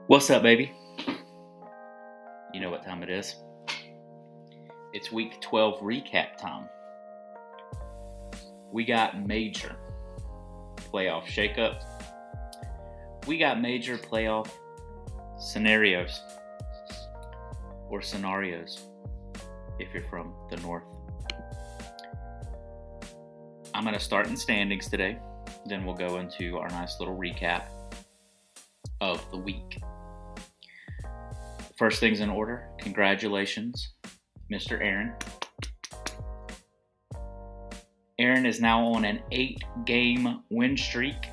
What's up, baby? You know what time it is. It's week 12 recap time. We got major playoff shakeups. We got major playoff scenarios or scenarios if you're from the north. I'm going to start in standings today. Then we'll go into our nice little recap of the week. First things in order, congratulations, Mr. Aaron. Aaron is now on an 8-game win streak.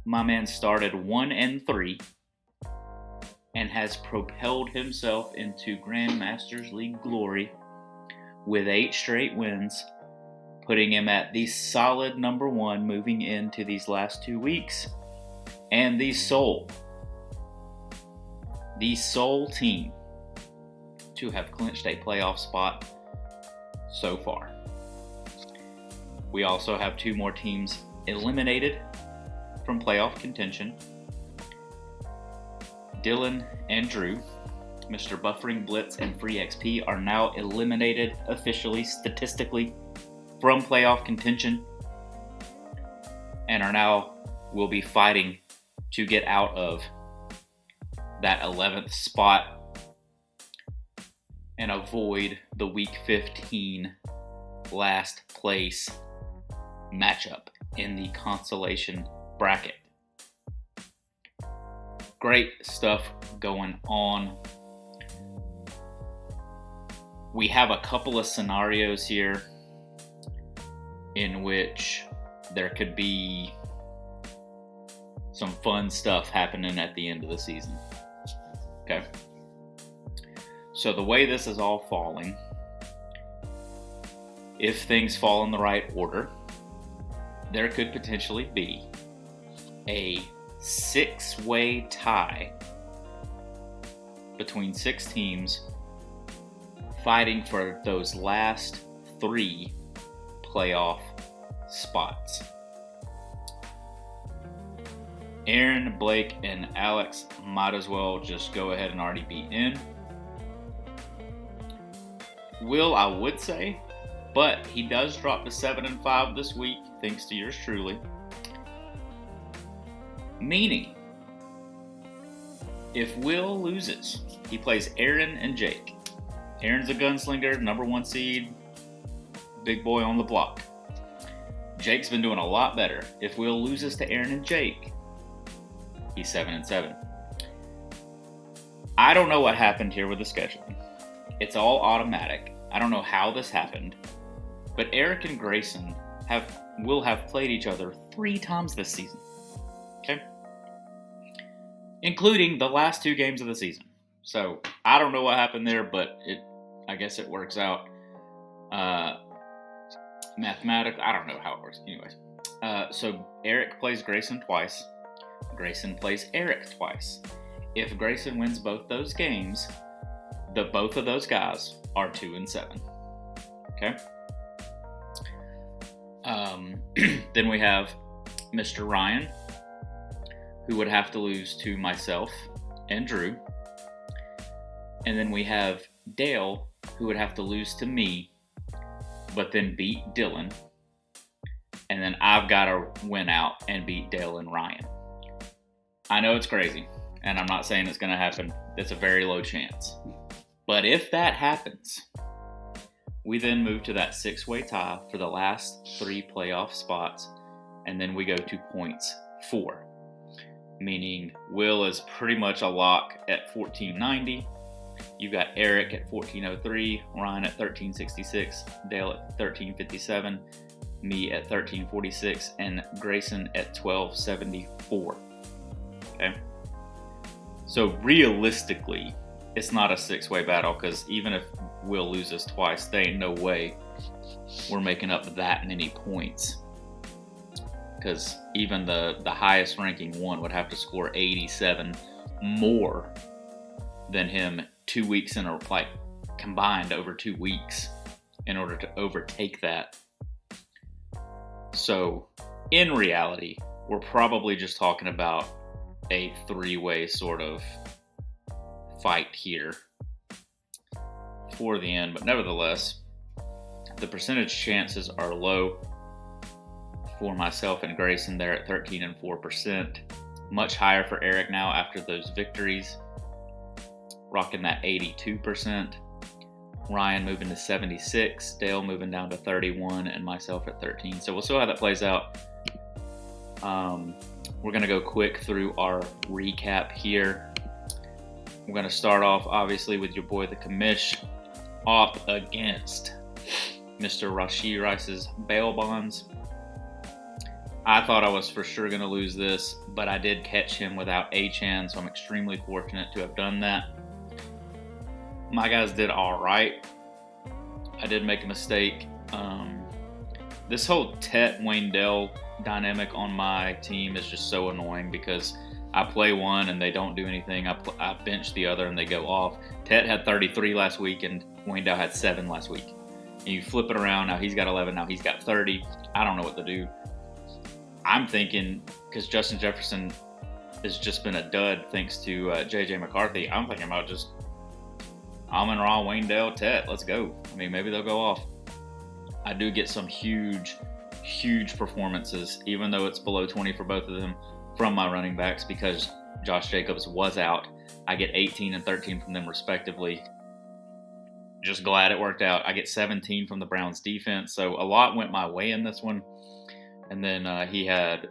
My man started 1-3 and has propelled himself into Grandmasters League glory with 8 straight wins, putting him at the solid number 1 moving into these last 2 weeks, and the sole team to have clinched a playoff spot so far. We also have 2 more teams eliminated from playoff contention. Dylan and Drew, Mr. Buffering Blitz and Free XP, are now eliminated officially, statistically, from playoff contention, and will be fighting to get out of that 11th spot and avoid the week 15 last place matchup in the consolation bracket. Great stuff going on. We have a couple of scenarios here in which there could be some fun stuff happening at the end of the season. Okay. So the way this is all falling, if things fall in the right order, there could potentially be a 6-way tie between 6 teams fighting for those last 3 playoff spots. Aaron, Blake, and Alex might as well just go ahead and already be in. Will, I would say, but he does drop to 7-5 this week, thanks to yours truly. Meaning, if Will loses, he plays Aaron and Jake. Aaron's a gunslinger, number 1 seed, big boy on the block. Jake's been doing a lot better. If Will loses to Aaron and Jake, he's 7-7. I don't know what happened here with the scheduling. It's all automatic. I don't know how this happened, but Eric and Grayson will have played each other 3 times this season. Okay? Including the last 2 games of the season. So, I don't know what happened there, but I guess it works out. Mathematically, I don't know how it works. Anyways. So Eric plays Grayson twice. Grayson plays Eric twice. If Grayson wins both those games, both of those guys are 2-7. Okay? Then we have Mr. Ryan, who would have to lose to myself and Drew. And then we have Dale, who would have to lose to me, but then beat Dylan. And then I've got to win out and beat Dale and Ryan. I know it's crazy, and I'm not saying it's going to happen. It's a very low chance. But if that happens, we then move to that 6-way tie for the last 3 playoff spots, and then we go to points 4. Meaning Will is pretty much a lock at 1490. You've got Eric at 1403, Ryan at 1366, Dale at 1357, me at 1346, and Grayson at 1274. Okay? So realistically, it's not a 6-way battle, because even if Will loses twice, there ain't no way we're making up that many points. Because even the highest ranking one would have to score 87 more than him 2 weeks in a combined over 2 weeks in order to overtake that. So in reality, we're probably just talking about a 3-way sort of fight here for the end, but nevertheless, the percentage chances are low for myself and Grayson. There at 13 and 4%. Much higher for Eric now after those victories, rocking that 82%. Ryan moving to 76, Dale moving down to 31, and myself at 13. So we'll see how that plays out. We're going to go quick through our recap here. We're going to start off, obviously, with your boy, the commish, up against Mr. Rashee Rice's bail bonds. I thought I was for sure going to lose this, but I did catch him without Achane, so I'm extremely fortunate to have done that. My guys did all right. I did make a mistake. This whole Tet Wayne-Dell dynamic on my team is just so annoying because I play one and they don't do anything. I bench the other and they go off. Tet had 33 last week and Wayne-Dell had 7 last week. And you flip it around. Now he's got 11. Now he's got 30. I don't know what to do. I'm thinking, because Justin Jefferson has just been a dud thanks to J.J. McCarthy, I'm thinking about just Amon-Ra, Wayne-Dell, Tet. Let's go. I mean, maybe they'll go off. I do get some huge performances, even though it's below 20 for both of them, from my running backs because Josh Jacobs was out. I get 18 and 13 from them respectively. Just glad it worked out. I get 17 from the Browns defense, so a lot went my way in this one. And then he had,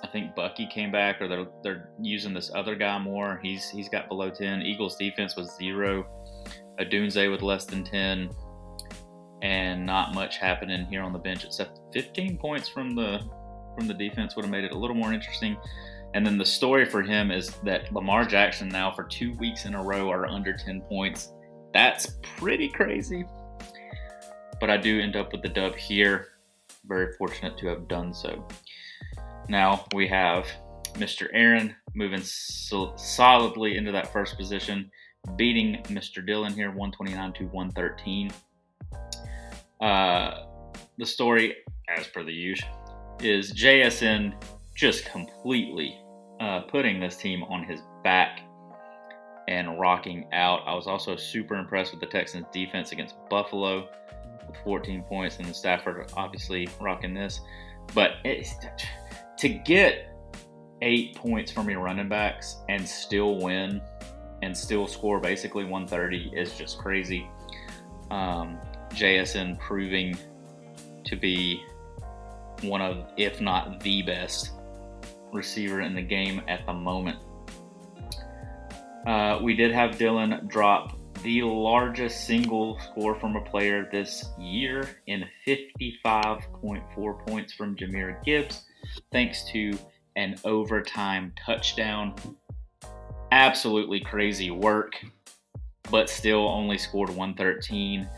I think Bucky came back, or they're using this other guy more. He's got below 10. Eagles defense was 0. Adunze with less than 10. And not much happening here on the bench except 15 points from the defense would have made it a little more interesting. And then the story for him is that Lamar Jackson now for 2 weeks in a row are under 10 points. That's pretty crazy. But I do end up with the dub here. Very fortunate to have done so. Now we have Mr. Aaron moving solidly into that first position, beating Mr. Dylan here 129 to 113. The story, as per the usual, is JSN just completely putting this team on his back and rocking out. I was also super impressed with the Texans defense against Buffalo with 14 points, and then Stafford obviously rocking this. But to get 8 points from your running backs and still win and still score basically 130 is just crazy. JSN proving to be one of, if not the best receiver in the game at the moment. We did have Dylan drop the largest single score from a player this year in 55.4 points from Jahmyr Gibbs, thanks to an overtime touchdown. Absolutely crazy work, but still only scored 113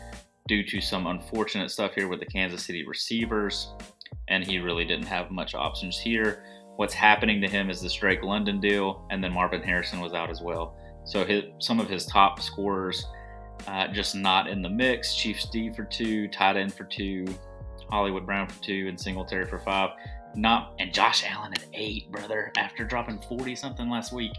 due to some unfortunate stuff here with the Kansas City receivers, and he really didn't have much options here. What's happening to him is the Drake London deal, and then Marvin Harrison was out as well. So some of his top scorers just not in the mix. Chiefs D for 2, tight end for 2, Hollywood Brown for 2, and Singletary for 5. And Josh Allen at 8, brother, after dropping 40-something last week.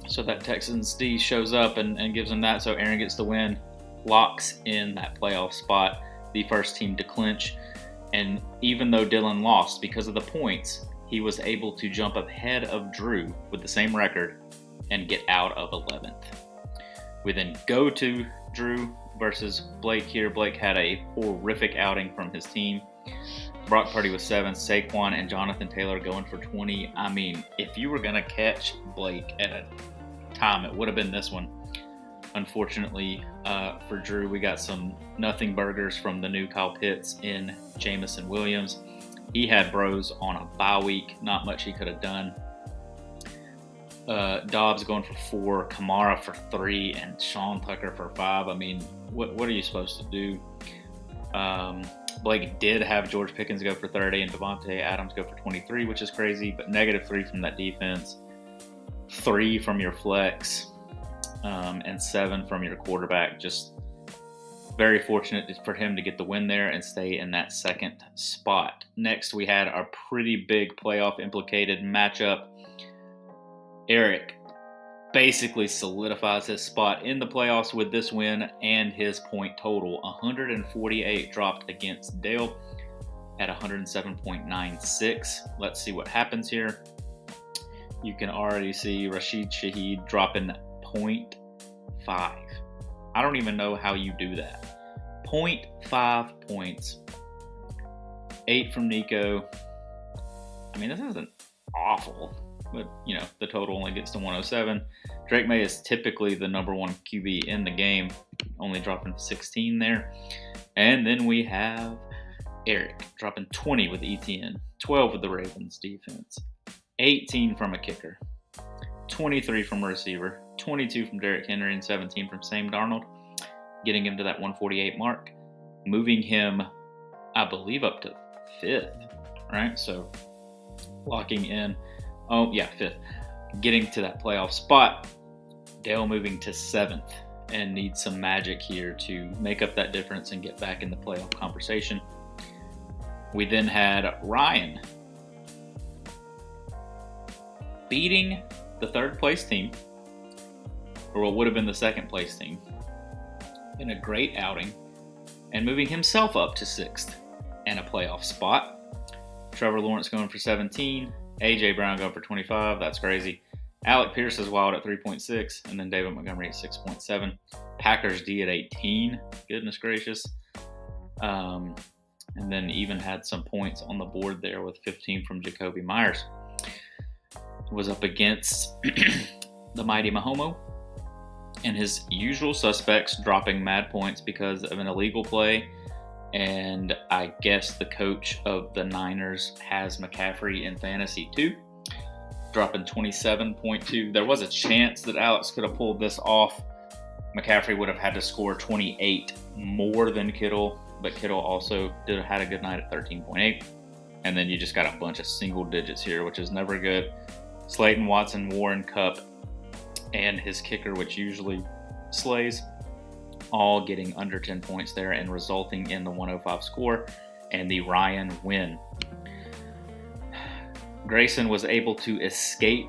So that Texans D shows up and gives him that. So Aaron gets the win, locks in that playoff spot, the first team to clinch. And even though Dylan lost because of the points, he was able to jump ahead of Drew with the same record and get out of 11th. We then go to Drew versus Blake here. Blake had a horrific outing from his team. Brock Purdy with 7, Saquon and Jonathan Taylor going for 20. I mean, if you were going to catch Blake at a time, it would have been this one. Unfortunately for Drew, we got some nothing burgers from the new Kyle Pitts in Jameson Williams. He had Bros on a bye week. Not much he could have done. Dobbs going for 4, Kamara for 3, and Sean Tucker for 5. I mean, what are you supposed to do? Blake did have George Pickens go for 30 and Devontae Adams go for 23, which is crazy, but -3 from that defense, 3 from your flex, and 7 from your quarterback. Just very fortunate for him to get the win there and stay in that second spot. Next, we had our pretty big playoff implicated matchup. Eric basically solidifies his spot in the playoffs with this win and his point total. 148 dropped against Dale at 107.96. Let's see what happens here. You can already see Rashid Shaheed dropping 0.5. I don't even know how you do that. 0.5 points. 8 from Nico. I mean, this isn't awful, but, the total only gets to 107. Drake May is typically the number one QB in the game, only dropping 16 there. And then we have Eric dropping 20 with ETN, 12 with the Ravens defense, 18 from a kicker, 23 from a receiver, 22 from Derrick Henry, and 17 from Sam Darnold, getting him to that 148 mark, moving him, I believe, up to 5th, right? So locking in, fifth, getting to that playoff spot. Dale moving to 7th and needs some magic here to make up that difference and get back in the playoff conversation. We then had Ryan beating the 3rd place team, or what would have been the 2nd place team, in a great outing, and moving himself up to 6th and a playoff spot. Trevor Lawrence going for 17, A.J. Brown going for 25, that's crazy. Alec Pierce is wild at 3.6, and then David Montgomery at 6.7. Packers D at 18, goodness gracious. And then even had some points on the board there with 15 from Jacoby Myers. Was up against the mighty Mahomo and his usual suspects dropping mad points because of an illegal play. And I guess the coach of the Niners has McCaffrey in fantasy too, dropping 27.2. There was a chance that Alex could have pulled this off. McCaffrey would have had to score 28 more than Kittle, but Kittle also had a good night at 13.8. And then you just got a bunch of single digits here, which is never good. Slayton, Watson, Warren, Kupp, and his kicker, which usually slays, all getting under 10 points there and resulting in the 105 score and the Ryan win. Grayson was able to escape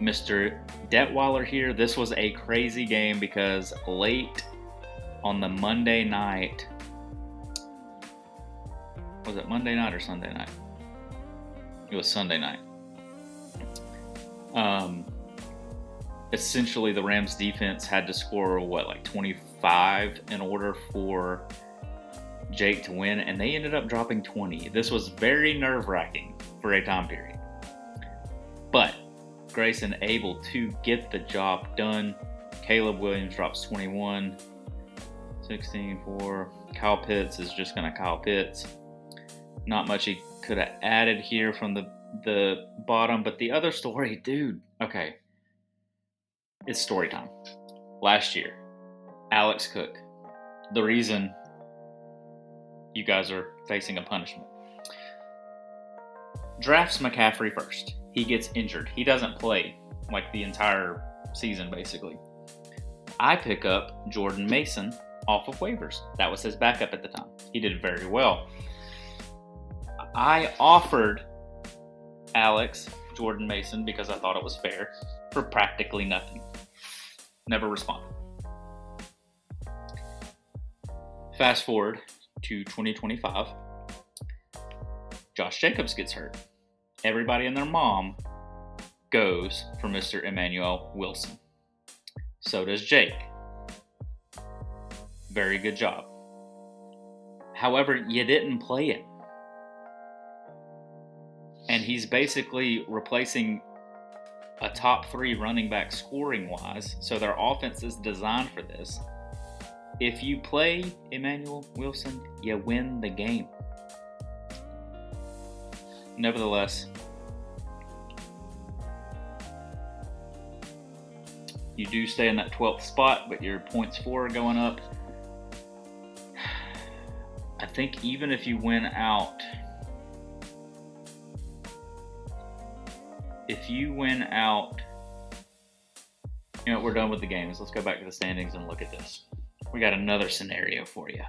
Mr. Detweiler here. This was a crazy game because late on the Monday night, was it Monday night or Sunday night? It was Sunday night. Essentially, the Rams defense had to score, 25 in order for Jake to win, and they ended up dropping 20. This was very nerve-wracking for a time period. But Grayson able to get the job done. Caleb Williams drops 21, 16 for Kyle Pitts is just going to Kyle Pitts. Not much he could have added here from the bottom, but the other story, dude, okay. It's story time. Last year, Alex Cook, the reason you guys are facing a punishment, drafts McCaffrey first. He gets injured. He doesn't play the entire season, basically. I pick up Jordan Mason off of waivers. That was his backup at the time. He did very well. I offered Alex Jordan Mason because I thought it was fair for practically nothing. Never responded. Fast forward to 2025. Josh Jacobs gets hurt. Everybody and their mom goes for Mr. Emmanuel Wilson. So does Jake. Very good job. However, you didn't play it. And he's basically replacing a top 3 running back scoring wise. So their offense is designed for this. If you play Emmanuel Wilson, you win the game. Nevertheless, you do stay in that 12th spot, but your points for are going up. I think even if you win out, we're done with the games. Let's go back to the standings and look at this. We got another scenario for you.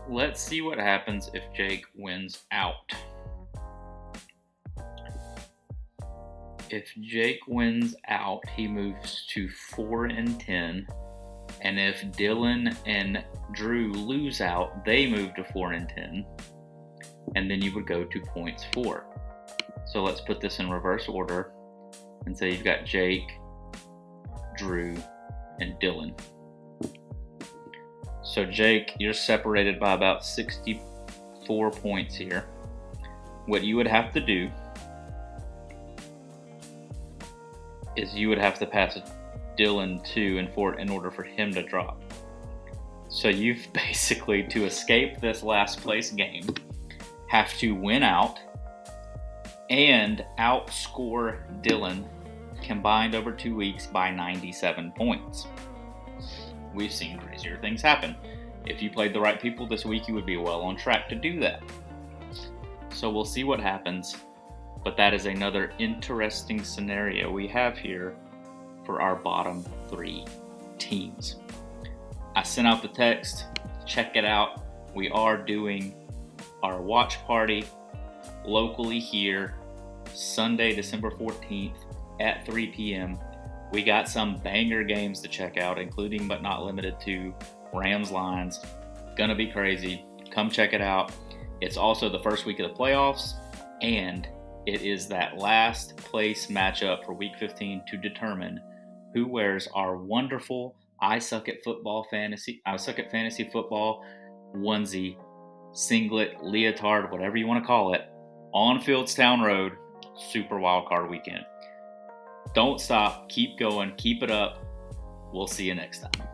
Let's see what happens if Jake wins out. If Jake wins out, he moves to 4-10. And if Dylan and Drew lose out, they move to 4-10. And then you would go to points 4. So let's put this in reverse order and say you've got Jake, Drew, and Dylan. So Jake, you're separated by about 64 points here. What you would have to do is you would have to pass Dylan 2 and 4 in order for him to drop. So you've basically, to escape this last place game, have to win out and outscore Dylan combined over 2 weeks by 97 points. We've seen crazier things happen. If you played the right people this week, you would be well on track to do that. So we'll see what happens. But that is another interesting scenario we have here for our bottom 3 teams. I sent out the text, check it out. We are doing our watch party locally here Sunday, December 14th at 3 p.m. We got some banger games to check out, including but not limited to Rams Lions. Gonna be crazy. Come check it out. It's also the first week of the playoffs, and it is that last place matchup for week 15 to determine who wears our wonderful I Suck at Fantasy Football onesie, singlet, leotard, whatever you want to call it, on Fieldstown Road, Super Wildcard Weekend. Don't stop, keep going, keep it up. We'll see you next time.